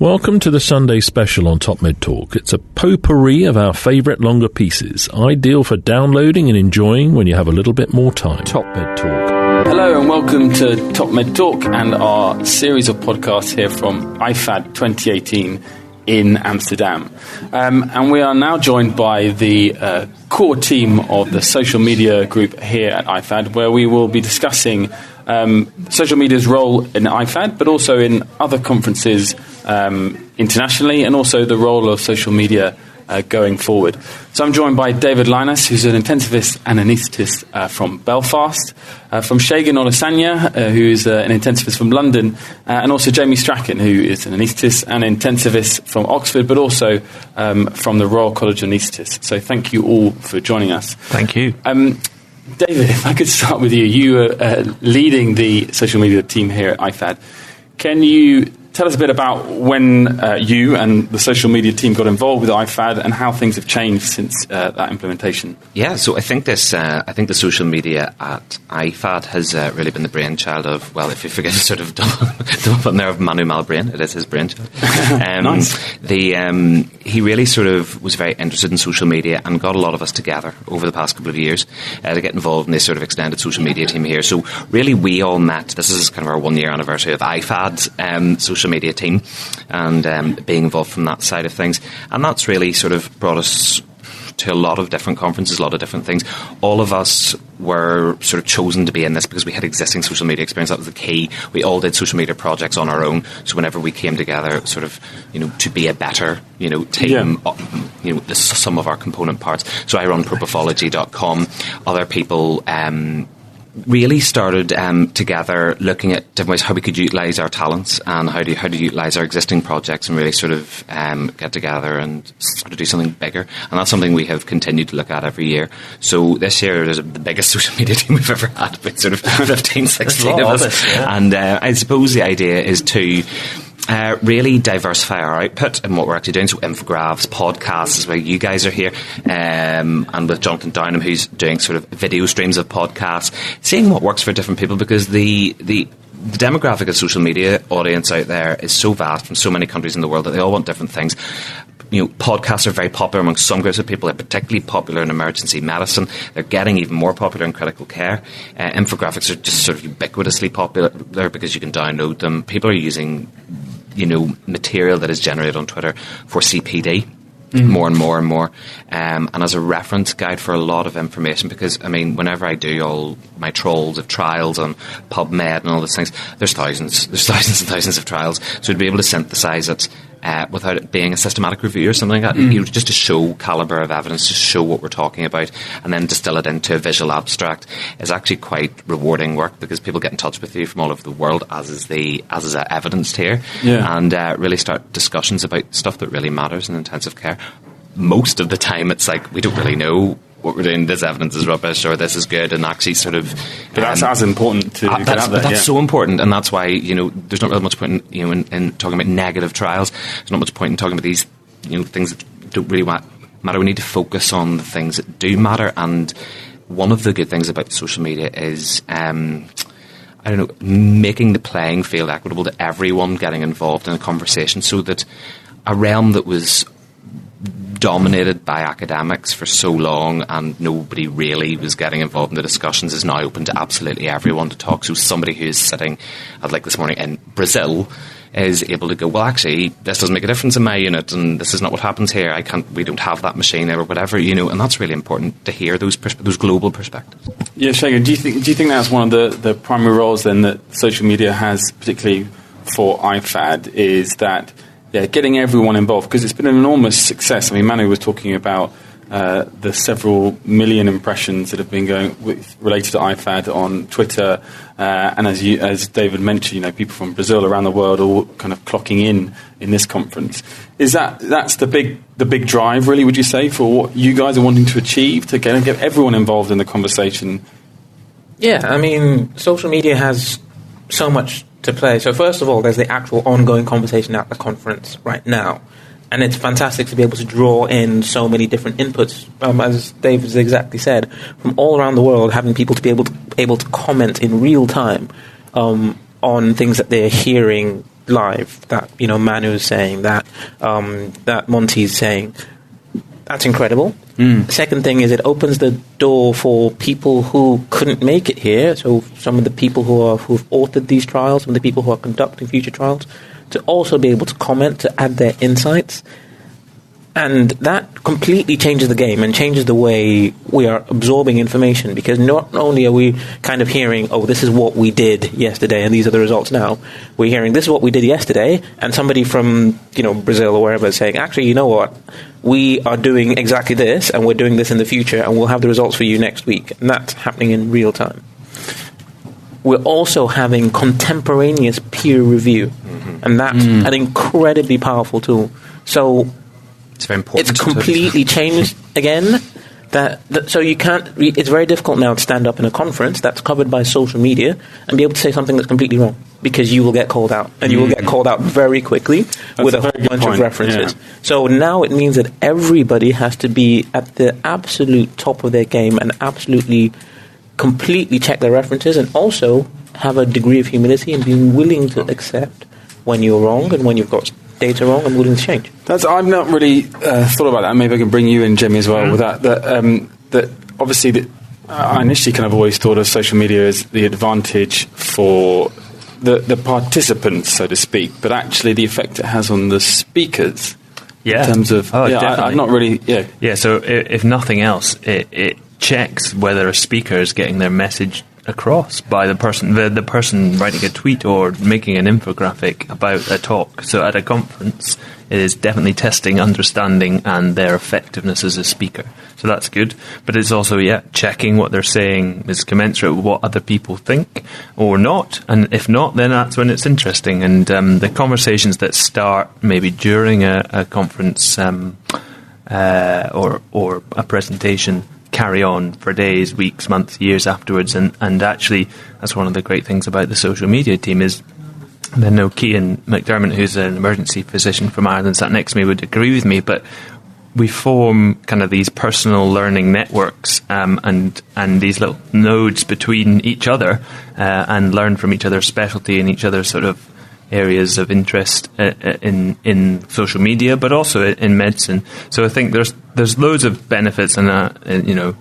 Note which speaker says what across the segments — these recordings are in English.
Speaker 1: Welcome to the Sunday special on Top Med Talk. It's a potpourri of our favourite longer pieces, ideal for downloading and enjoying when you have a little bit more time. Top Med Talk.
Speaker 2: Hello and welcome to Top Med Talk and our series of podcasts here from IFAD 2018 in Amsterdam. And we are now joined by the core team of the social media group here at IFAD, where we will be discussing social media's role in IFAD, but also in other conferences internationally, and also the role of social media going forward. So I'm joined by David Lyness, who's an intensivist and anaesthetist from Belfast, from Segun Olusanyam, who's an intensivist from London, and also Jamie Strachan, who is an anaesthetist and intensivist from Oxford, but also from the Royal College of Anaesthetists. So thank you all for joining us.
Speaker 3: Thank you.
Speaker 2: David, if I could start with you. You are leading the social media team here at IFAD. Can you tell us a bit about when you and the social media team got involved with IFAD and how things have changed since that implementation?
Speaker 3: Yeah, so I think this. I think the social media at IFAD has really been the brainchild of, well, if you forget to sort of double on there, of Manu Malbrain. It is his brainchild.
Speaker 2: Nice.
Speaker 3: He really sort of was very interested in social media and got a lot of us together over the past couple of years to get involved in this sort of extended social media team here. So really we all met. This is kind of our 1 year anniversary of IFAD's social media team, and being involved from that side of things, and that's really sort of brought us to a lot of different conferences, a lot of different things. All of us were sort of chosen to be in this because we had existing social media experience. That was the key. We all did social media projects on our own, so whenever we came together sort of, to be a better, team, the sum of our component parts. So I run propathology.com. Other people really started together looking at different ways how we could utilise our talents and how to utilise our existing projects and really sort of get together and sort of do something bigger. And that's something we have continued to look at every year. So this year is the biggest social media team we've ever had, with sort of 15, 16 of us. Yeah. And I suppose the idea is to really diversify our output and what we're actually doing. So infographics, podcasts is where you guys are here, and with Jonathan Downham, who's doing sort of video streams of podcasts, seeing what works for different people, because the demographic of social media audience out there is so vast from so many countries in the world that they all want different things. Podcasts are very popular among some groups of people. They're particularly popular in emergency medicine. They're getting even more popular in critical care. Infographics are just sort of ubiquitously popular because you can download them. People are using material that is generated on Twitter for CPD more and more and more, and as a reference guide for a lot of information, because whenever I do all my trolls of trials on PubMed and all those things, there's thousands and thousands of trials, so to be able to synthesize it without it being a systematic review or something like that, just to show calibre of evidence, just show what we're talking about, and then distill it into a visual abstract is actually quite rewarding work, because people get in touch with you from all over the world, as is evidenced here, and really start discussions about stuff that really matters in intensive care. Most of the time it's like, we don't really know what we're doing, this evidence is rubbish or this is good, and actually sort of...
Speaker 2: But that's as important to get out there.
Speaker 3: That's so important, and that's why, there's not really much point in talking about negative trials. There's not much point in talking about these, things that don't really matter. We need to focus on the things that do matter, and one of the good things about social media is... making the playing field equitable to everyone getting involved in a conversation, so that a realm that was dominated by academics for so long and nobody really was getting involved in the discussions is now open to absolutely everyone to talk. So somebody who's sitting, like this morning, in Brazil is able to go, well, actually, this doesn't make a difference in my unit, and this is not what happens here. We don't have that machine there, or whatever, and that's really important to hear those global perspectives.
Speaker 2: Yeah, Segun, do you think that's one of the primary roles then that social media has, particularly for IFAD, is that getting everyone involved? Because it's been an enormous success. Manu was talking about the several million impressions that have been going related to IFAD on Twitter, and as David mentioned, people from Brazil, around the world, all kind of clocking in this conference. Is that's the big drive, really? Would you say, for what you guys are wanting to achieve, to get everyone involved in the conversation?
Speaker 4: Yeah, social media has so much to play. So first of all, there's the actual ongoing conversation at the conference right now. And it's fantastic to be able to draw in so many different inputs, as Dave has exactly said, from all around the world, having people to be able to comment in real time on things that they're hearing live, that Manu's saying, that Monty's saying, that's incredible. The second thing is it opens the door for people who couldn't make it here, so some of the people who've authored these trials, some of the people who are conducting future trials, to also be able to comment, to add their insights. And that completely changes the game and changes the way we are absorbing information, because not only are we kind of hearing, oh, this is what we did yesterday and these are the results now, we're hearing this is what we did yesterday, and somebody from Brazil or wherever is saying, actually, you know what, we are doing exactly this and we're doing this in the future and we'll have the results for you next week. And that's happening in real time. We're also having contemporaneous peer review, and that's an incredibly powerful tool. So
Speaker 3: it's very important.
Speaker 4: It's completely changed again. So you can't. It's very difficult now to stand up in a conference that's covered by social media and be able to say something that's completely wrong, because you will get called out, and you will get called out very quickly with a whole bunch of references. Yeah. So now it means that everybody has to be at the absolute top of their game and absolutely, completely check their references, and also have a degree of humility and being willing to accept when you're wrong and when you've got data wrong and willing to change.
Speaker 2: I've not really thought about that. Maybe I can bring you in, Jimmy, as well, with that. That obviously, I initially kind of always thought of social media as the advantage for the participants, so to speak, but actually the effect it has on the speakers.
Speaker 5: Yeah.
Speaker 2: In terms of, I'm not really,
Speaker 5: Yeah, so if nothing else, it checks whether a speaker is getting their message across by the person writing a tweet or making an infographic about a talk. So at a conference, it is definitely testing understanding and their effectiveness as a speaker. So that's good. But it's also, checking what they're saying is commensurate with what other people think or not. And if not, then that's when it's interesting. And the conversations that start maybe during a conference or a presentation carry on for days, weeks, months, years afterwards, and actually that's one of the great things about the social media team is, and I know Cian McDermott, who's an emergency physician from Ireland, sat next to me, would agree with me, but we form kind of these personal learning networks and these little nodes between each other and learn from each other's specialty and each other's sort of areas of interest in social media, but also in medicine. So I think there's loads of benefits, and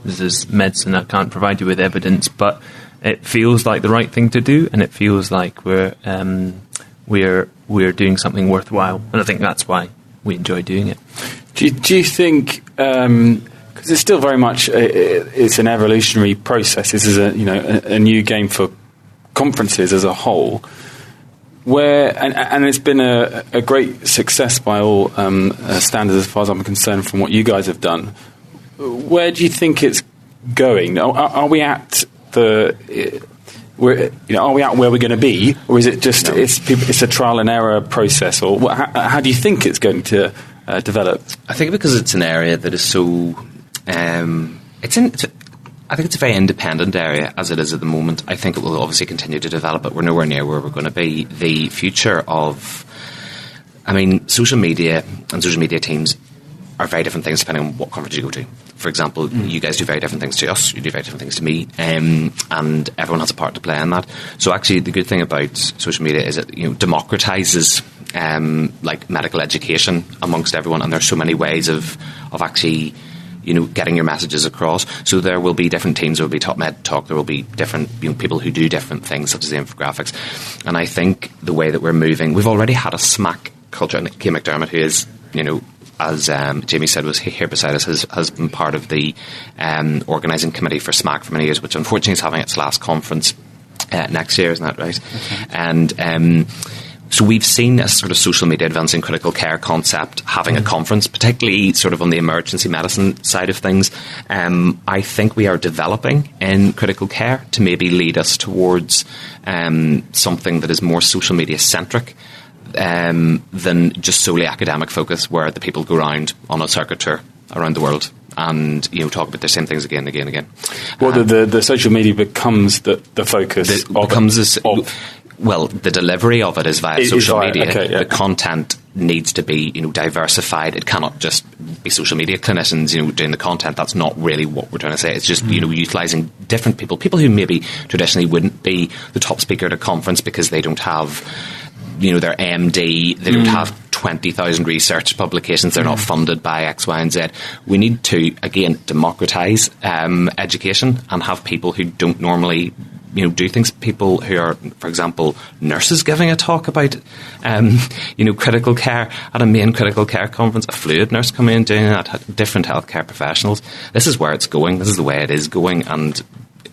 Speaker 5: this is medicine. I can't provide you with evidence, but it feels like the right thing to do, and it feels like we're doing something worthwhile, and I think that's why we enjoy doing it.
Speaker 2: Do you think? Because it's still very much it's an evolutionary process. This is a new game for conferences as a whole. And it's been a great success by all standards, as far as I'm concerned, from what you guys have done. Where do you think it's going? Are we at are we at where we're going to be, or is it just it's a trial and error process, or how do you think it's going to develop?
Speaker 3: I think because it's an area that is so I think it's a very independent area as it is at the moment. I think it will obviously continue to develop, but we're nowhere near where we're going to be. The future of, social media and social media teams are very different things depending on what conference you go to. For example, you guys do very different things to us, you do very different things to me, and everyone has a part to play in that. So actually the good thing about social media is it democratizes like medical education amongst everyone, and there's so many ways of actually getting your messages across. So there will be different teams. There will be Top Med Talk. There will be different people who do different things, such as the infographics. And I think the way that we're moving, we've already had a SMAC culture. And Cian McDermott, who is, as Jamie said, was here beside us, has been part of the organising committee for SMAC for many years, which unfortunately is having its last conference next year, isn't that right? Okay. And so we've seen a sort of social media advancing critical care concept having a conference, particularly sort of on the emergency medicine side of things. I think we are developing in critical care to maybe lead us towards something that is more social media centric than just solely academic focus, where the people go around on a circuit tour around the world and talk about the same things again and again and again.
Speaker 2: Well, the social media becomes the focus.
Speaker 3: Well, the delivery of it is via social media.
Speaker 2: Okay, yeah.
Speaker 3: The content needs to be, diversified. It cannot just be social media clinicians, doing the content. That's not really what we're trying to say. It's just, utilising different people who maybe traditionally wouldn't be the top speaker at a conference because they don't have their MD. They don't have 20,000 research publications. They're not funded by X, Y, and Z. We need to, again, democratise education and have people who don't normally do things. People who are, for example, nurses giving a talk about, critical care at a main critical care conference, a fluid nurse coming in doing that, different healthcare professionals. This is where it's going. This is the way it is going, and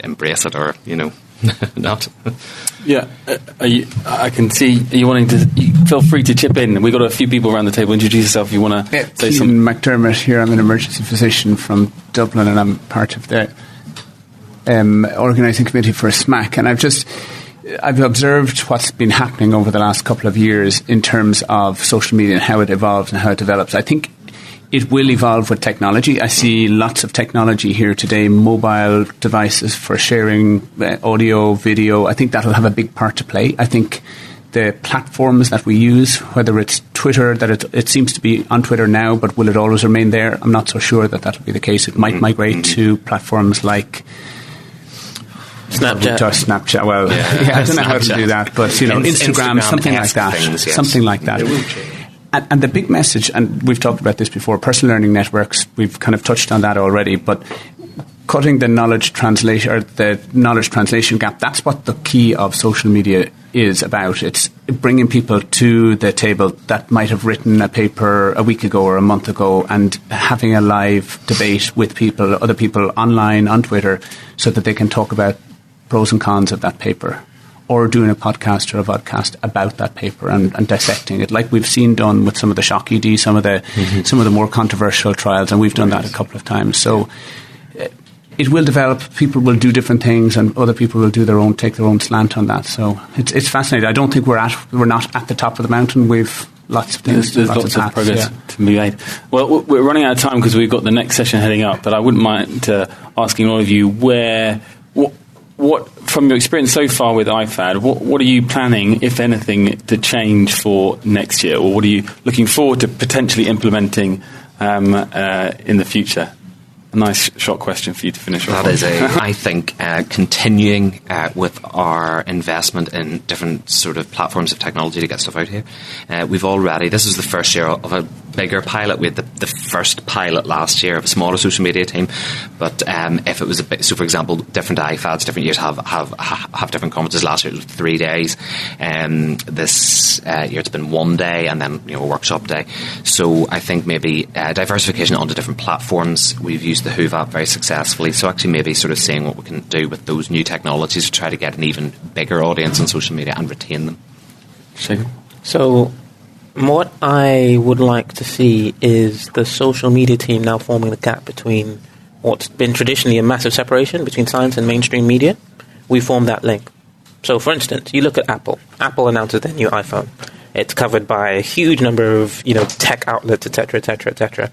Speaker 3: embrace it or, not.
Speaker 2: Yeah, I can see you wanting to. Feel free to chip in. We've got a few people around the table. Introduce yourself if you want to say something.
Speaker 6: McDermott here. I'm an emergency physician from Dublin, and I'm part of the organising committee for SMAC. And I've observed what's been happening over the last couple of years in terms of social media and how it evolves and how it develops. I think it will evolve with technology. I see lots of technology here today, mobile devices for sharing audio, video. I think that'll have a big part to play. I think the platforms that we use, whether it's Twitter, that it seems to be on Twitter now, but will it always remain there? I'm not so sure that that'll be the case. It might migrate to platforms like Snapchat. Well, I don't know how to do that, but Instagram, something like that. Things, yes. Something like that. And the big message, and we've talked about this before, personal learning networks, we've kind of touched on that already, but cutting the knowledge translation gap, that's what the key of social media is about. It's bringing people to the table that might have written a paper a week ago or a month ago, and having a live debate with people, other people online, on Twitter, so that they can talk about pros and cons of that paper, or doing a podcast or a vodcast about that paper and dissecting it, like we've seen done with some of the shock ED, some of the more controversial trials, and we've done that a couple of times. So it will develop. People will do different things, and other people will take their own slant on that. So it's fascinating. I don't think we're not at the top of the mountain. We've lots of things.
Speaker 2: There's lots of progress to be made. Well, we're running out of time because we've got the next session heading up. But I wouldn't mind asking all of you what from your experience so far with IFAD, what are you planning, if anything, to change for next year, or what are you looking forward to potentially implementing in the future? A nice short question for you to finish off.
Speaker 3: That is I think, continuing with our investment in different sort of platforms of technology to get stuff out here. This is the first year of a bigger pilot. We had the first pilot last year of a smaller social media team, but if it was so for example, different IFADs, different years have different conferences. Last year it was 3 days, this year it's been 1 day, and then a workshop day. So I think maybe diversification onto different platforms. We've used the Hoove app very successfully, so actually maybe sort of seeing what we can do with those new technologies to try to get an even bigger audience on social media and retain them.
Speaker 4: So what I would like to see is the social media team now forming the gap between what's been traditionally a massive separation between science and mainstream media. We form that link. So, for instance, you look at Apple. Apple announces their new iPhone. It's covered by a huge number of tech outlets, etc., etc., etc.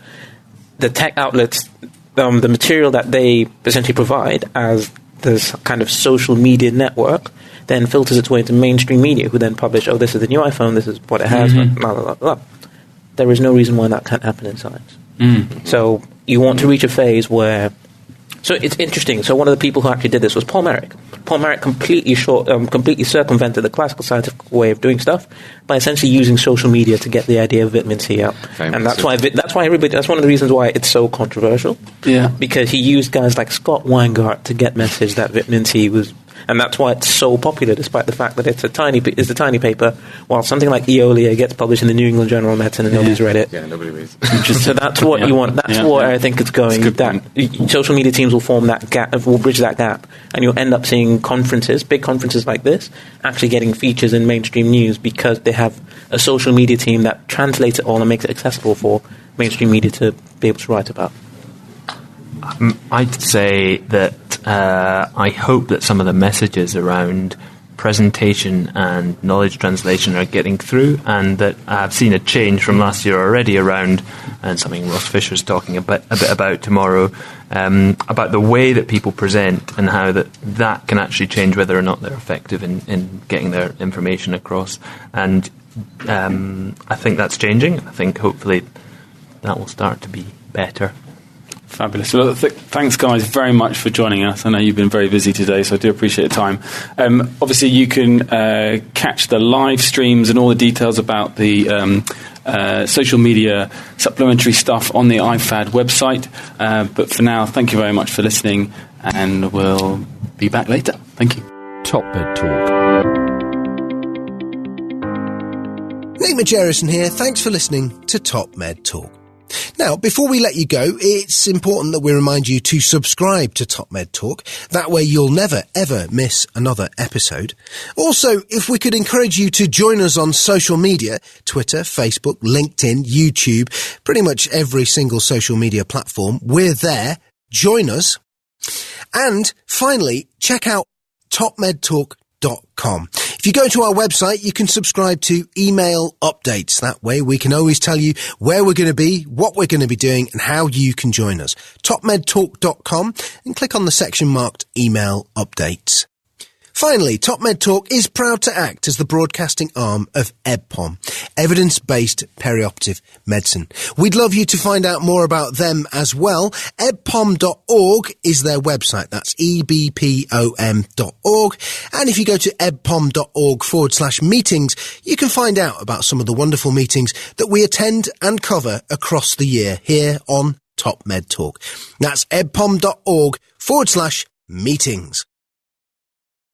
Speaker 4: The tech outlets, the material that they essentially provide as this kind of social media network, then filters its way into mainstream media, who then publish, this is the new iPhone, this is what it has, blah, blah, blah, blah. There is no reason why that can't happen in science. So you want to reach a phase where... So it's interesting. So one of the people who actually did this was Paul Merrick. Paul Merrick completely circumvented the classical scientific way of doing stuff by essentially using social media to get the idea of vitamin C out. And that's why everybody. That's one of the reasons why it's so controversial. Yeah, because he used guys like Scott Weingart to get message that vitamin C was. And that's why it's so popular, despite the fact that it's a tiny paper, while something like Eolia gets published in the New England Journal of Medicine and nobody's read it.
Speaker 3: Yeah, nobody reads.
Speaker 4: So that's what you want. That's what I think it's going. That social media teams will form that gap, will bridge that gap, and you'll end up seeing conferences, big conferences like this, actually getting features in mainstream news because they have a social media team that translates it all and makes it accessible for mainstream media to be able to write about.
Speaker 5: I'd say that I hope that some of the messages around presentation and knowledge translation are getting through, and that I've seen a change from last year already around, and something Ross Fisher's talking a bit about tomorrow, about the way that people present and how that can actually change whether or not they're effective in getting their information across. And I think that's changing. I think hopefully that will start to be better.
Speaker 2: Fabulous. Well, thanks, guys, very much for joining us. I know you've been very busy today, so I do appreciate your time. Obviously, you can catch the live streams and all the details about the social media supplementary stuff on the IFAD website. But for now, thank you very much for listening, and we'll be back later. Thank you.
Speaker 1: Top Med Talk.
Speaker 7: Nick Majerison here. Thanks for listening to Top Med Talk. Now, before we let you go, it's important that we remind you to subscribe to Top Med Talk. That way you'll never, ever miss another episode. Also, if we could encourage you to join us on social media, Twitter, Facebook, LinkedIn, YouTube, pretty much every single social media platform, we're there. Join us. And finally, check out topmedtalk.com. If you go to our website, you can subscribe to email updates. That way we can always tell you where we're going to be, what we're going to be doing, and how you can join us. topmedtalk.com and click on the section marked email updates. Finally, Top Med Talk is proud to act as the broadcasting arm of EBPOM, Evidence-Based Perioperative Medicine. We'd love you to find out more about them as well. ebpom.org is their website. That's ebpom.org. And if you go to ebpom.org/meetings, you can find out about some of the wonderful meetings that we attend and cover across the year here on Top Med Talk. That's ebpom.org/meetings.